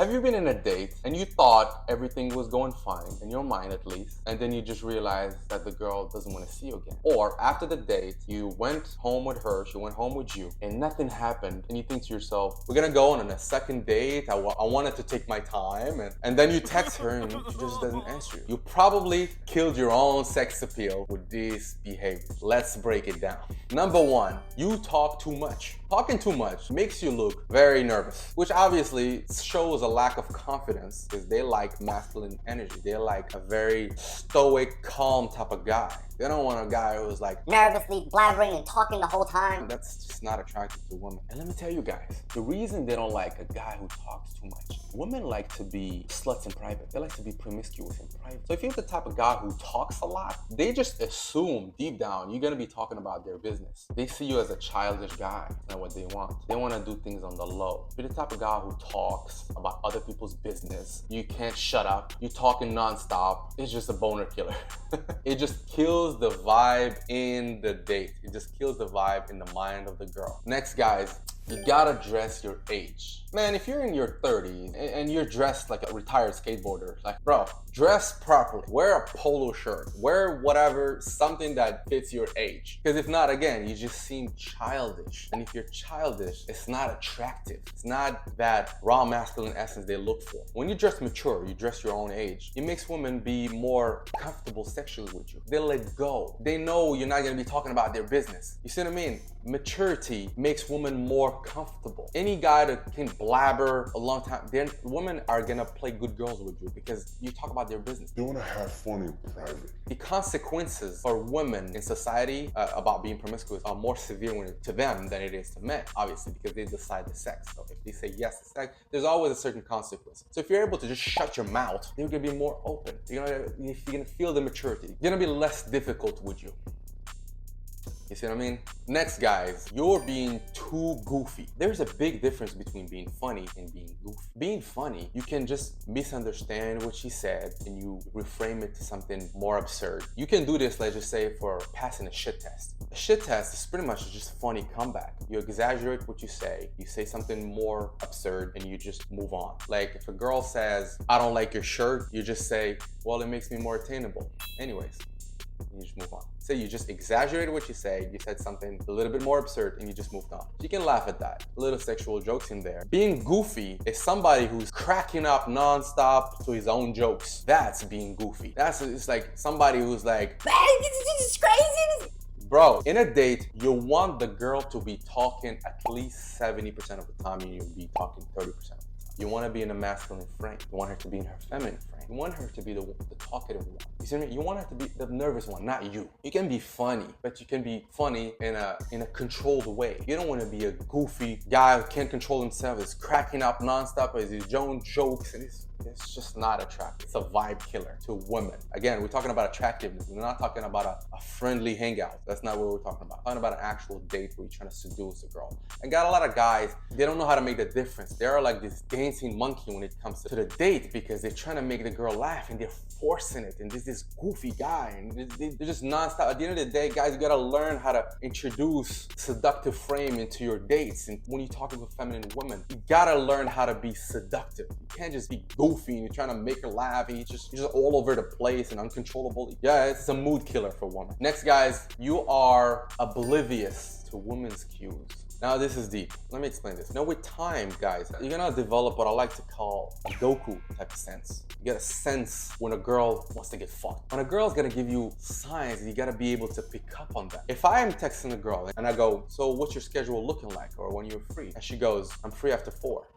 Have you been in a date and you thought everything was going fine, in your mind at least, and then you just realized that the girl doesn't want to see you again? Or after the date, you went home with her, she went home with you, and nothing happened, and you think to yourself, we're gonna go on a second date, I wanted to take my time, and then you text her and she just doesn't answer you. You probably killed your own sex appeal with these behaviors. Let's break it down. Number one, you talk too much. Talking too much makes you look very nervous, which obviously shows a lack of confidence because they like masculine energy. They're like a very stoic, calm type of guy. They don't want a guy who's like nervously blabbering and talking the whole time. That's just not attractive to women. And let me tell you guys, the reason they don't like a guy who talks too much, women like to be sluts in private. They like to be promiscuous in private. So if you're the type of guy who talks a lot, they just assume deep down you're gonna be talking about their business. They see you as a childish guy. That's not what they want. They want to do things on the low. If you're the type of guy who talks about other people's business, you can't shut up, you're talking nonstop, it's just a boner killer. It just kills the vibe in the date. It just kills the vibe in the mind of the girl. Next, guys, you gotta dress your age. Man, if you're in your 30s and you're dressed like a retired skateboarder, like, bro, dress properly. Wear a polo shirt. Wear whatever, something that fits your age. Because if not, again, you just seem childish. And if you're childish, it's not attractive. It's not that raw masculine essence they look for. When you dress mature, you dress your own age, it makes women be more comfortable sexually with you. They let go. They know you're not gonna be talking about their business. You see what I mean? Maturity makes women more comfortable. Any guy that can blabber a long time, then women are gonna play good girls with you because you talk about their business. They want to have fun in private. The consequences for women in society about being promiscuous are more severe to them than it is to men, obviously, because they decide the sex. So if they say yes to sex, there's always a certain consequence. So if you're able to just shut your mouth, they're gonna be more open. You're gonna feel the maturity. It's gonna be less difficult with you. You see what I mean? Next, guys, you're being too goofy. There's a big difference between being funny and being goofy. Being funny, you can just misunderstand what she said and you reframe it to something more absurd. You can do this, let's just say, for passing a shit test. A shit test is pretty much just funny comeback. You exaggerate what you say something more absurd, and you just move on. Like if a girl says, I don't like your shirt, you just say, well, it makes me more attainable. Anyways. You just move on. Say you just exaggerated what you say, you said something a little bit more absurd, and you just moved on. You can laugh at that. A little sexual jokes in there. Being goofy is somebody who's cracking up nonstop to his own jokes. That's being goofy. It's like somebody who's like, Man, this is crazy. bro, in a date, you want the girl to be talking at least 70% of the time, and you'll be talking 30% of the time. You want to be in a masculine frame. You want her to be in her feminine frame. You want her to be the talkative one. You see what I mean? You want her to be the nervous one, not you. You can be funny, but you can be funny in a controlled way. You don't want to be a goofy guy who can't control himself, is cracking up nonstop with his own jokes, and it's just not attractive. It's a vibe killer to women. Again, we're talking about attractiveness. We're not talking about a friendly hangout. That's not what we're talking about. We're talking about an actual date where you're trying to seduce a girl. And got a lot of guys, they don't know how to make the difference. They're like this dancing monkey when it comes to the date because they're trying to make the girl laugh and they're forcing it. And there's this goofy guy and they're just nonstop. At the end of the day, guys, you gotta learn how to introduce seductive frame into your dates. And when you're talking with feminine women, you gotta learn how to be seductive. You can't just be goofy and you're trying to make her laugh and you're just all over the place and uncontrollable. Yeah, it's a mood killer for women. Next, guys, you are oblivious to women's cues. Now this is deep. Let me explain this. Now with time, guys, you're gonna develop what I like to call a Goku type of sense. You get a sense when a girl wants to get fucked. When a girl's gonna give you signs, you gotta be able to pick up on that. If I am texting a girl and I go, so what's your schedule looking like? Or when you're free? And she goes, I'm free after 4.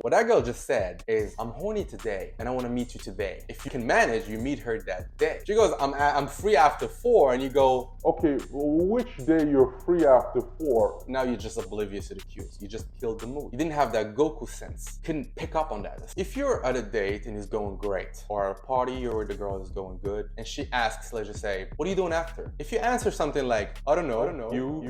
What that girl just said is, I'm horny today and I want to meet you today. If you can manage, you meet her that day. She goes, I'm free after 4, and you go, okay, which day you're free after 4? Now you're just oblivious to the cues. You just killed the mood. You didn't have that Goku sense. Couldn't pick up on that. If you're at a date and it's going great, or at a party or the girl is going good, and she asks, let's just say, what are you doing after? If you answer something like, I don't know,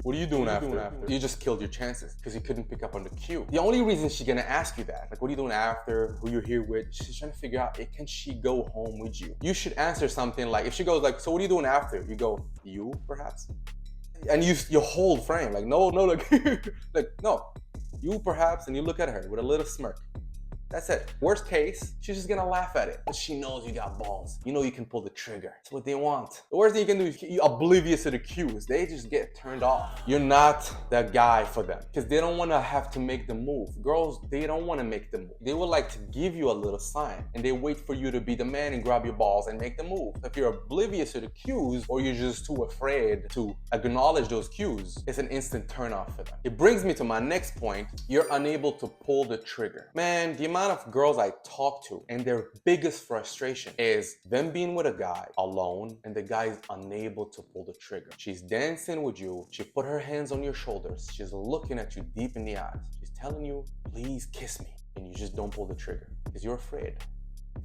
what are you doing after? You just killed your chances because you couldn't pick up on the cue. The only reason she's gonna ask you that, like, what are you doing after? Who you're here with? She's trying to figure out, can she go home with you? You should answer something like, if she goes like, so what are you doing after? You go, you perhaps? And you hold frame, like, no, like, like, no, you perhaps, and you look at her with a little smirk. That's it. Worst case, she's just gonna laugh at it. But she knows you got balls. You know you can pull the trigger. That's what they want. The worst thing you can do is you're oblivious to the cues. They just get turned off. You're not that guy for them because they don't want to have to make the move. Girls, they don't want to make the move. They would like to give you a little sign and they wait for you to be the man and grab your balls and make the move. If you're oblivious to the cues or you're just too afraid to acknowledge those cues, it's an instant turn off for them. It brings me to my next point. You're unable to pull the trigger. Man, the amount of girls I talk to and their biggest frustration is them being with a guy alone and the guy is unable to pull the trigger. She's dancing with you. She put her hands on your shoulders. She's looking at you deep in the eyes. She's telling you, please kiss me. And you just don't pull the trigger because you're afraid.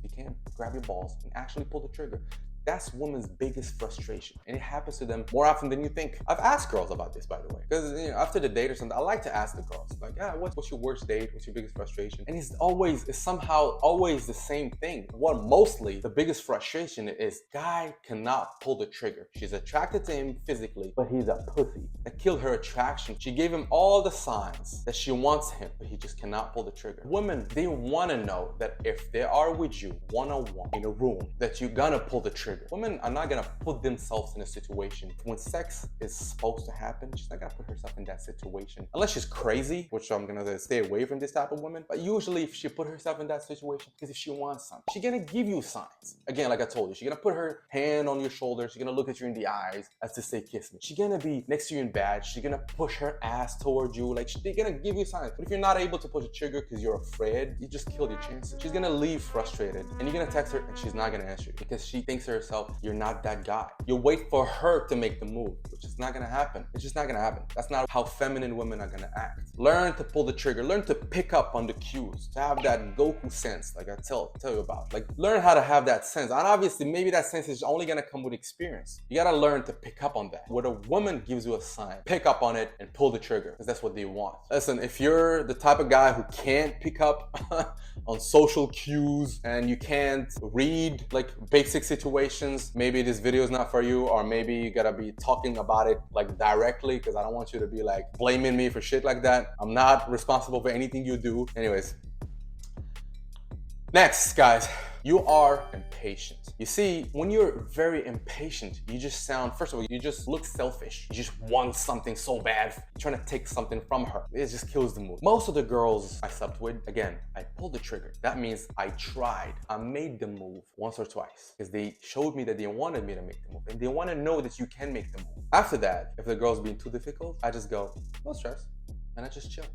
You can't grab your balls and actually pull the trigger. That's women's biggest frustration. And it happens to them more often than you think. I've asked girls about this, by the way. Because after the date or something, I like to ask the girls, like, yeah, what's your worst date? What's your biggest frustration? And it's somehow always the same thing. What mostly the biggest frustration is, guy cannot pull the trigger. She's attracted to him physically, but he's a pussy. That killed her attraction. She gave him all the signs that she wants him, but he just cannot pull the trigger. Women, they want to know that if they are with you one-on-one in a room, that you're gonna pull the trigger. Women are not gonna put themselves in a situation when sex is supposed to happen. She's not gonna put herself in that situation unless she's crazy, which I'm gonna stay away from this type of woman. But usually, if she put herself in that situation, because if she wants something, she's gonna give you signs. Again, like I told you, she's gonna put her hand on your shoulder. She's gonna look at you in the eyes as to say, "Kiss me." She's gonna be next to you in bed. She's gonna push her ass towards you. Like they're gonna give you signs. But if you're not able to push the trigger because you're afraid, you just killed your chances. She's gonna leave frustrated, and you're gonna text her, and she's not gonna answer you because she thinks to herself, you're not that guy. You wait for her to make the move, which is not gonna happen. It's just not gonna happen. That's not how feminine women are gonna act. Learn to pull the trigger. Learn to pick up on the cues. To have that Goku sense, like I tell you about. Like learn how to have that sense. And obviously, maybe that sense is only gonna come with experience. You gotta learn to pick up on that. When a woman gives you a sign, pick up on it and pull the trigger, because that's what they want. Listen, if you're the type of guy who can't pick up on social cues and you can't read like basic situations, maybe this video is not for you, or maybe you gotta be talking about it like directly, because I don't want you to be like blaming me for shit like that. I'm not responsible for anything you do. Anyways, next, guys, you are impatient. You see, when you're very impatient, you just sound, first of all, you just look selfish. You just want something so bad. You're trying to take something from her. It just kills the mood. Most of the girls I slept with, again, I pulled the trigger. That means I tried. I made the move once or twice because they showed me that they wanted me to make the move and they want to know that you can make the move. After that, if the girl's being too difficult, I just go, no stress, and I just chill.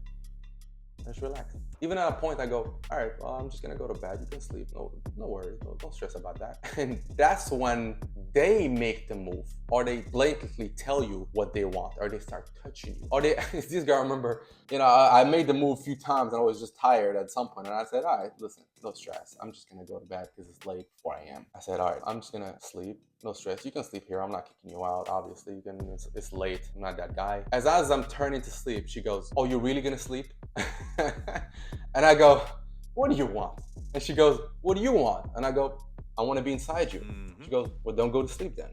Just relax. Even at a point I go, all right, well, I'm just gonna go to bed. You can sleep. No worries. Don't stress about that. And that's when they make the move, or they blatantly tell you what they want, or they start touching you. Or this guy, I remember, I made the move a few times and I was just tired at some point. And I said, all right, listen, no stress. I'm just gonna go to bed because it's late, 4 a.m. I said, all right, I'm just gonna sleep. No stress. You can sleep here. I'm not kicking you out. Obviously, you can. It's late. I'm not that guy. As I'm turning to sleep, she goes, "Oh, you're really gonna sleep?" And I go, "What do you want?" And she goes, "What do you want?" And I go, "I want to be inside you." She goes, "Well, don't go to sleep then."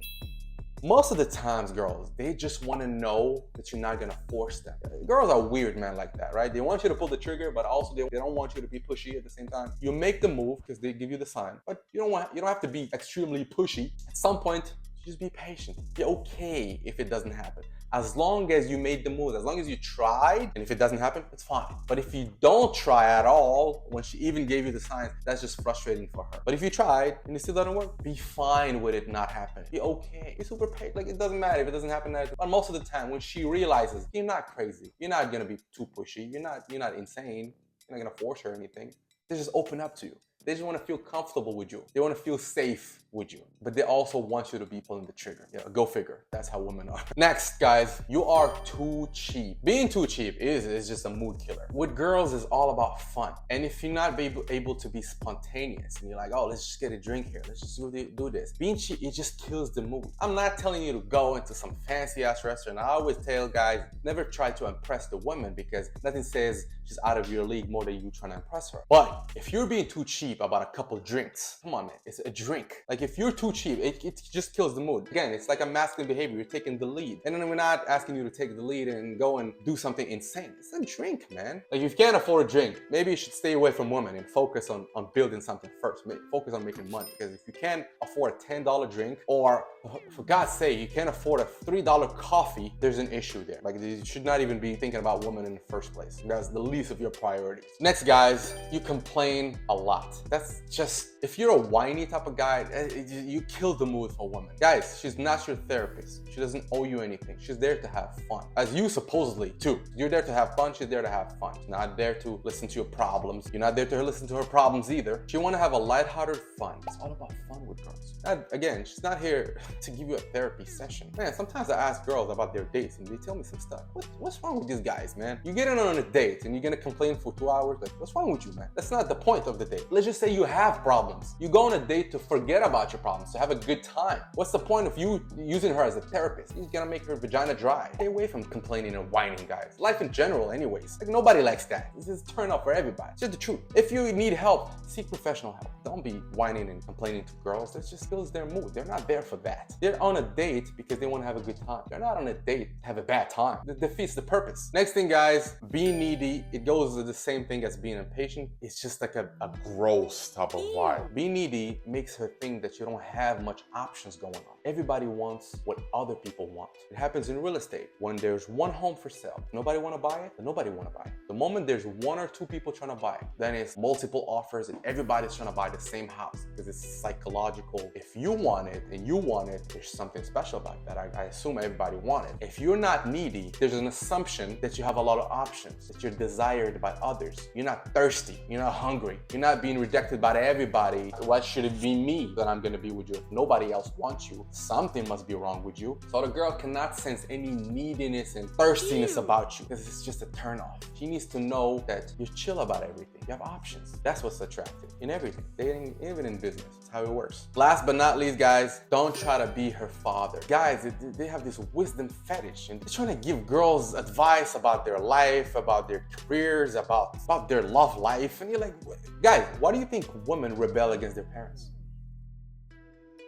Most of the times, girls, they just want to know that you're not gonna force them. Girls are weird, man, like that, right? They want you to pull the trigger, but also they don't want you to be pushy at the same time. You make the move because they give you the sign, but you don't have to be extremely pushy. At some point, just be patient. Be okay if it doesn't happen. As long as you made the move, as long as you tried, and if it doesn't happen, it's fine. But if you don't try at all, when she even gave you the signs, that's just frustrating for her. But if you tried and it still doesn't work, be fine with it not happening. Be okay. Be super patient. Like, it doesn't matter if it doesn't happen. But most of the time, when she realizes you're not crazy, you're not gonna be too pushy, you're not insane, you're not gonna force her or anything, they just open up to you. They just want to feel comfortable with you. They want to feel safe with you. But they also want you to be pulling the trigger. Yeah, go figure. That's how women are. Next, guys, you are too cheap. Being too cheap is just a mood killer. With girls, is all about fun. And if you're not able to be spontaneous and you're like, oh, let's just get a drink here. Let's just do this. Being cheap, it just kills the mood. I'm not telling you to go into some fancy ass restaurant. I always tell guys, never try to impress the woman because nothing says she's out of your league more than you trying to impress her. But But if you're being too cheap about a couple drinks, come on, man, it's a drink. Like if you're too cheap, it just kills the mood. Again, it's like a masculine behavior. You're taking the lead. And then we're not asking you to take the lead and go and do something insane. It's a drink, man. Like if you can't afford a drink, maybe you should stay away from women and focus on building something first. Focus on making money. Because if you can't afford a $10 drink, or for God's sake, you can't afford a $3 coffee, there's an issue there. Like you should not even be thinking about women in the first place. That's the least of your priorities. Next, guys, you complain a lot. That's just, if you're a whiny type of guy, you kill the mood for a woman. Guys, she's not your therapist. She doesn't owe you anything. She's there to have fun. As you supposedly too. You're there to have fun, she's there to have fun. She's not there to listen to your problems. You're not there to listen to her problems either. She want to have a lighthearted fun. It's all about fun with girls. Again, she's not here to give you a therapy session. Man, sometimes I ask girls about their dates and they tell me some stuff. What's wrong with these guys, man? You get in on a date and you're gonna complain for 2 hours? Like, what's wrong with you, man? That's not the point of the date. Let's just say you have problems. You go on a date to forget about your problems, to have a good time. What's the point of you using her as a therapist? You're gonna make her vagina dry. Stay away from complaining and whining, guys. Life in general, anyways. Like, nobody likes that. This is a turn off for everybody. It's just the truth. If you need help, seek professional help. Don't be whining and complaining to girls. That just fills their mood. They're not there for that. They're on a date because they want to have a good time. They're not on a date to have a bad time. That defeats the purpose. Next thing, guys, being needy. It goes to the same thing as being impatient. It's just like a gross type of vibe. Being needy makes her think that you don't have much options going on. Everybody wants what other people want. It happens in real estate. When there's one home for sale, nobody want to buy it, then nobody want to buy it. The moment there's one or two people trying to buy it, then it's multiple offers and everybody's trying to buy the same house because it's psychological. If you want it and you want it, there's something special about that. I assume everybody want it. If you're not needy, there's an assumption that you have a lot of options, that you're desired by others. You're not thirsty. You're not hungry. You're not being rejected by everybody. Why should it be me that I'm going to be with you if nobody else wants you? Something must be wrong with you. So the girl cannot sense any neediness and thirstiness about you because it's just a turn off. She needs to know that you're chill about everything. You have options. That's what's attractive in everything. Dating, even in business. That's how it works. Last but not least, guys, don't try to be her father. Guys, they have this wisdom fetish and they're trying to give girls advice about their life, about their careers, about their love life. And you're like, guys, why do you think women rebel against their parents?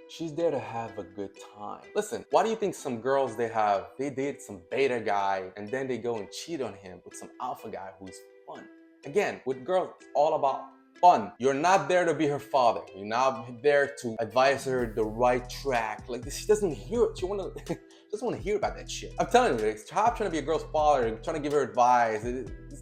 She's there to have a good time. Listen, why do you think some girls they date some beta guy and then they go and cheat on him with some alpha guy who's fun? Again, with girls, it's all about fun. You're not there to be her father. You're not there to advise her the right track. Like, she doesn't hear it. She doesn't want to hear about that shit. I'm telling you, stop trying to be a girl's father, trying to give her advice.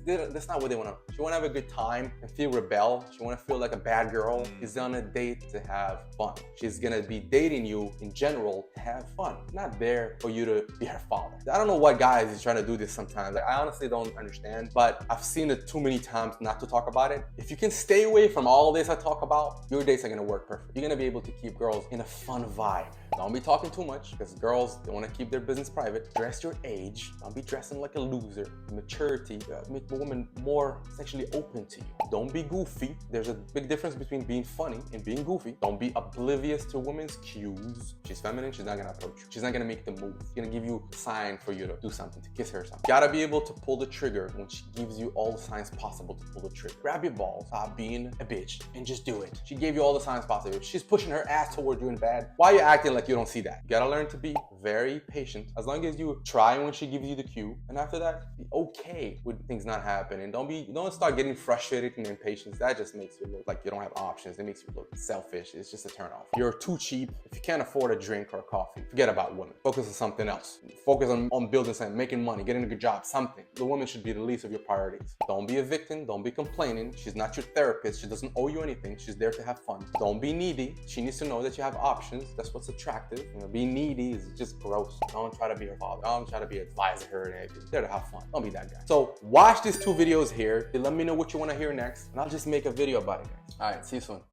That's not what they want to. She want to have a good time and feel rebel. She want to feel like a bad girl. She's on a date to have fun. She's gonna be dating you in general to have fun. Not there for you to be her father. I don't know what guys is trying to do this sometimes. Like, I honestly don't understand, but I've seen it too many times not to talk about it. If you can stay away from all this I talk about, your dates are gonna work perfect. You're gonna be able to keep girls in a fun vibe. Don't be talking too much because girls, they want to keep their business private. Dress your age. Don't be dressing like a loser. Maturity, make the woman more sexually open to you. Don't be goofy. There's a big difference between being funny and being goofy. Don't be oblivious to women's cues. She's feminine, she's not gonna approach you. She's not gonna make the move. She's gonna give you a sign for you to do something, to kiss her or something. You gotta be able to pull the trigger when she gives you all the signs possible to pull the trigger. Grab your balls, stop being a bitch, and just do it. She gave you all the signs possible. If she's pushing her ass toward you in bed, why are you acting like you don't see that? You gotta learn to be very patient. As long as you try when she gives you the cue, and after that, be okay with things not happening. Don't start getting frustrated and impatient. That just makes you look like you don't have options. It makes you look selfish. It's just a turn off. You're too cheap. If you can't afford a drink or a coffee, forget about women. Focus on something else. Focus on building something, making money, getting a good job, something. The woman should be the least of your priorities. Don't be a victim. Don't be complaining. She's not your therapist. She doesn't owe you anything. She's there to have fun. Don't be needy. She needs to know that you have options. That's what's attractive. You know, being needy is just gross. Don't try to be her father. Don't try to be advising her and everything. There to have fun. Don't be that guy. So watch these 2 videos here. Let me know what you want to hear next, and I'll just make a video about it, guys. All right, see you soon.